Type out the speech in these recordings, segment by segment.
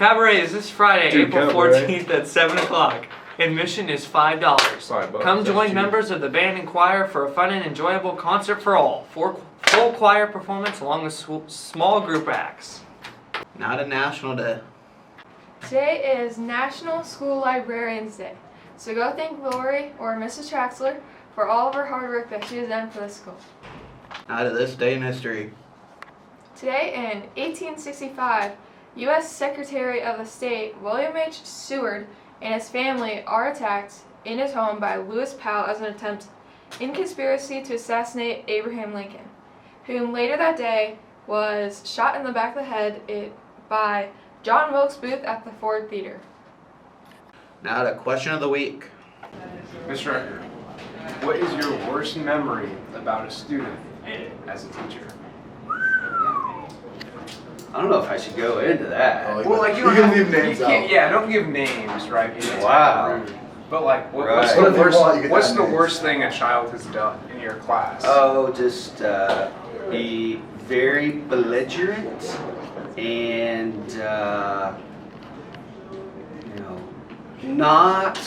Cabaret is this Friday, Dude, April Cabaret. 14th at 7 o'clock. Admission is $5. $5. Come That's join cheap. members of the band and choir for a fun and enjoyable concert for all. Full choir performance along with small group acts. Not a national day. Today is National School Librarians Day, so go thank Lori or Mrs. Traxler for all of her hard work that she has done for the school. Not of this day in history. Today in 1865, U.S. Secretary of the State William H. Seward and his family are attacked in his home by Lewis Powell as an attempt in conspiracy to assassinate Abraham Lincoln, whom later that day was shot in the back of the head by John Wilkes Booth at the Ford Theater. Not a question of the week. Miss Rucker, what is your worst memory about a student as a teacher? I don't know if I should go into that. Well, like you can don't leave have, names you can't, out. Yeah, don't give names, right? Because it's Wow. kind of rude. But like, what's Right. the What if you worst? want, you can What's add the names. worst thing a child has done in your class? Oh, just be very belligerent and not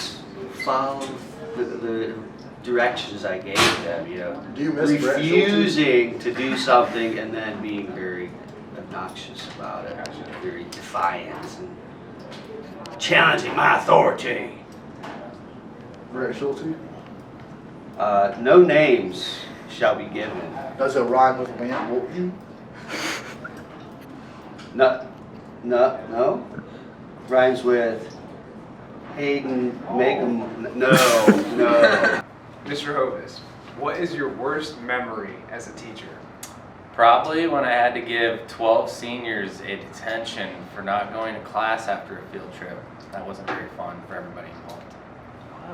follow the directions I gave them. Do you miss Brett Schultz? Refusing to do something and then being very obnoxious about it, very defiant and challenging my authority. Brett Schultz? No names shall be given. Does it rhyme with Van Wolten? No. Rhymes with Hayden, Megum. No. Mr. Hovis, what is your worst memory as a teacher? Probably when I had to give 12 seniors a detention for not going to class after a field trip. That wasn't very fun for everybody involved.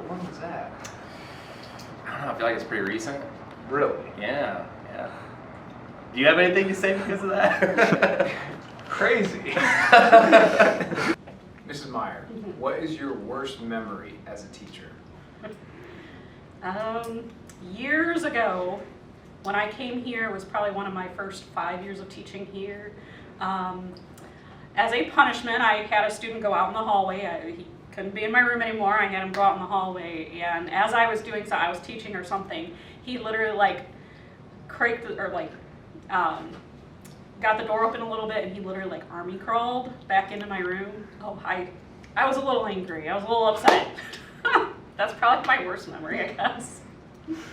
When was that? I don't know, I feel like it's pretty recent. Really? Yeah. Do you have anything to say because of that? Crazy. Mrs. Meyer, what is your worst memory as a teacher? Years ago, when I came here, it was probably one of my first 5 years of teaching here. As a punishment, I had a student go out in the hallway. He couldn't be in my room anymore. I had him go out in the hallway, and as I was doing so, I was teaching or something. He literally got the door open a little bit, and he literally army crawled back into my room. Oh, I was a little angry. I was a little upset. That's probably my worst memory, I guess.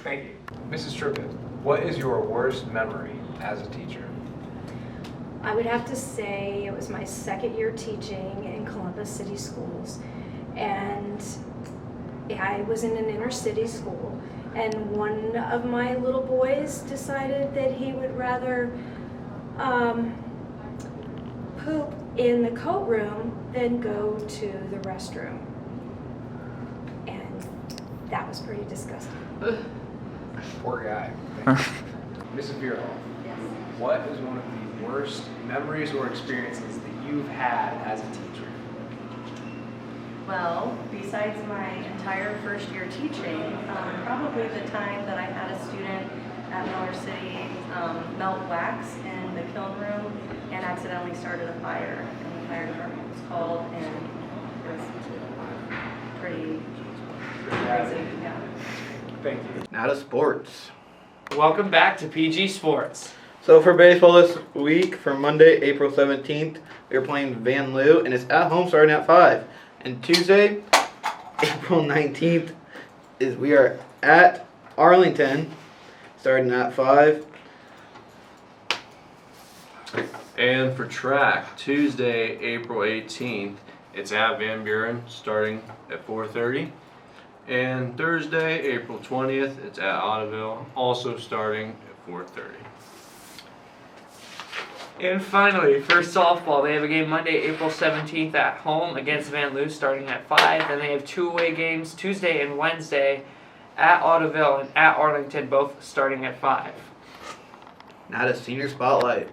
Thank you. Mrs. Trippett, what is your worst memory as a teacher? I would have to say it was my second year teaching in Columbus City Schools, and I was in an inner city school, and one of my little boys decided that he would rather poop in the coat room than go to the restroom, and that was pretty disgusting. Poor guy. Mrs. Beerhoff, what is one of the worst memories or experiences that you've had as a teacher? Well, besides my entire first year teaching, probably the time that I had a student at Miller City melt wax in the kiln room and accidentally started a fire, and the fire department was called, and it was pretty crazy. Yeah. Thank you. Not a sports. Welcome back to PG Sports. So for baseball this week, for Monday, April 17th, we are playing Van Loo, and it's at home starting at 5. And Tuesday, April 19th, we are at Arlington starting at 5. And for track, Tuesday, April 18th, it's at Van Buren starting at 4:30. And Thursday, April 20th, it's at Ottoville, also starting at 4:30. And finally, for softball, they have a game Monday, April 17th at home against Van Loo starting at 5. And they have 2 away games Tuesday and Wednesday at Ottoville and at Arlington, both starting at 5. Not a senior spotlight.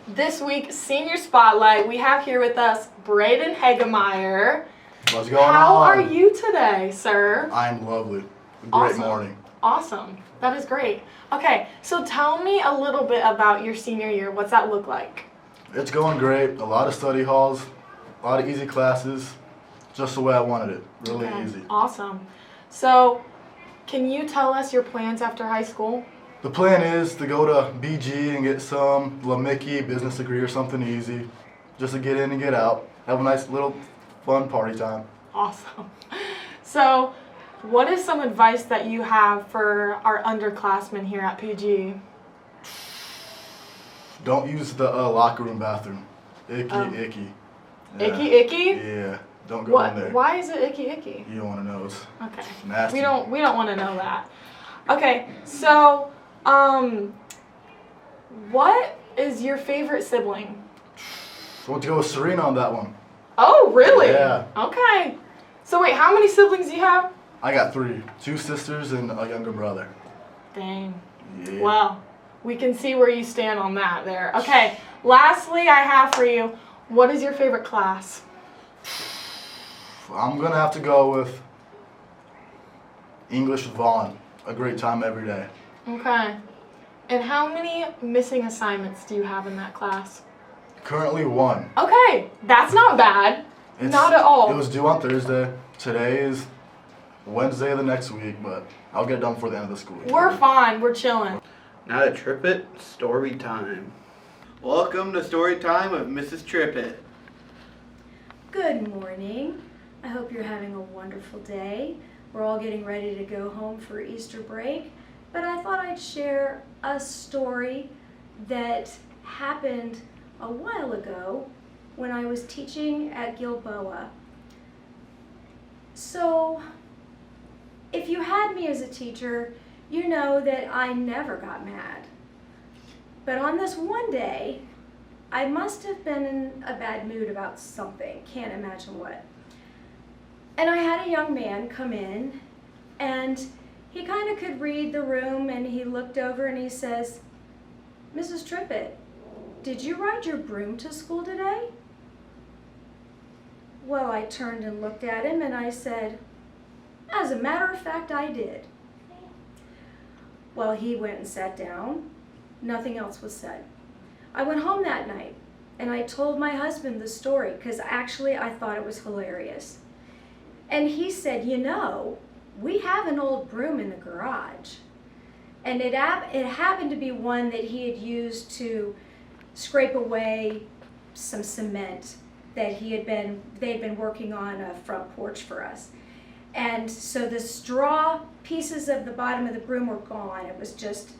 This week's Senior Spotlight, we have here with us Braden Hagemeyer. What's going on? How are you today, sir? I'm lovely. Great Awesome. morning. Awesome. That is great. Okay, so tell me a little bit about your senior year. What's that look like? It's going great. A lot of study halls, A lot of easy classes, just the way I wanted it. Really Okay, easy. Awesome. So, can you tell us your plans after high school? The plan is to go to BG and get some Mickey business degree or something easy, just to get in and get out. Have a nice little fun party time. Awesome. So, what is some advice that you have for our underclassmen here at PG? Don't use the locker room bathroom. Icky, Oh. icky. Icky, icky? Yeah, don't go in there. Why is it icky, icky? You don't want to know. It's Okay. nasty. We don't want to know that. Okay, so what is your favorite sibling? I want to go with Serena on that one. Oh, really? Yeah. Okay. So wait, how many siblings do you have? I got 3. 2 sisters and a younger brother. Dang. Yeah. Well, we can see where you stand on that there. Okay, lastly, I have for you, what is your favorite class? I'm going to have to go with English with Vaughn. A great time every day. Okay. And how many missing assignments do you have in that class? Currently 1. Okay, that's not bad. Not at all. It was due on Thursday. Today is Wednesday of the next week, but I'll get it done before the end of the school year. We're fine, we're chilling. Now to Trippett, story time. Welcome to story time with Mrs. Trippett. Good morning. I hope you're having a wonderful day. We're all getting ready to go home for Easter break, but I thought I'd share a story that happened a while ago when I was teaching at Gilboa. So, if you had me as a teacher, you know that I never got mad. But on this one day, I must have been in a bad mood about something, can't imagine what. And I had a young man come in, and he kind of could read the room, and he looked over and he says, "Mrs. Trippett, did you ride your broom to school today?" Well, I turned and looked at him and I said, "As a matter of fact, I did." Well, he went and sat down. Nothing else was said. I went home that night and I told my husband the story because actually I thought it was hilarious. And he said, "You know, we have an old broom in the garage." And it happened to be one that he had used to scrape away some cement that they'd been working on a front porch for us. And so the straw pieces of the bottom of the broom were gone. It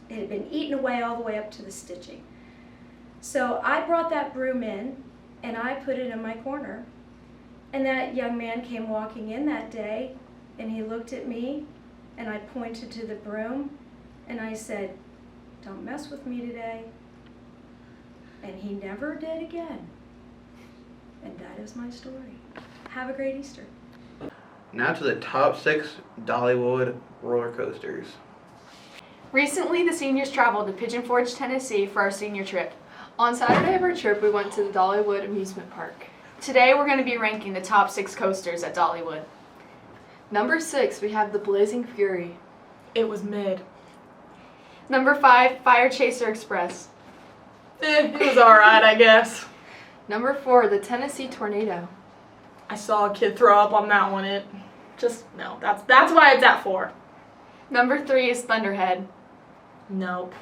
had been eaten away all the way up to the stitching. So I brought that broom in and I put it in my corner. And that young man came walking in that day and he looked at me and I pointed to the broom and I said, "Don't mess with me today." And he never did again. And that is my story. Have a great Easter. Now to the top 6 Dollywood roller coasters. Recently, the seniors traveled to Pigeon Forge, Tennessee for our senior trip. On Saturday of our trip, we went to the Dollywood Amusement Park. Today, we're going to be ranking the top 6 coasters at Dollywood. Number 6, we have the Blazing Fury. It was mid. Number 5, Fire Chaser Express. It was alright, I guess. Number 4, the Tennessee Tornado. I saw a kid throw up on that one. No, that's why it's at 4. Number 3 is Thunderhead. Nope.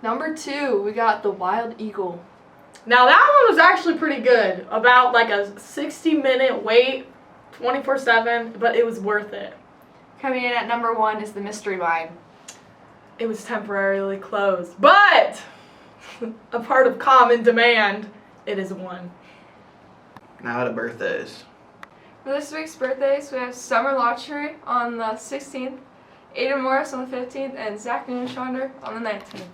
Number 2, we got the Wild Eagle. Now that one was actually pretty good. About like a 60-minute wait, 24/7, but it was worth it. Coming in at number 1 is the Mystery Mine. It was temporarily closed, but a part of common demand, it is 1. Now to birthdays. For this week's birthdays, we have Summer Lottery on the 16th, Aiden Morris on the 15th, and Zach Nunschwander on the 19th.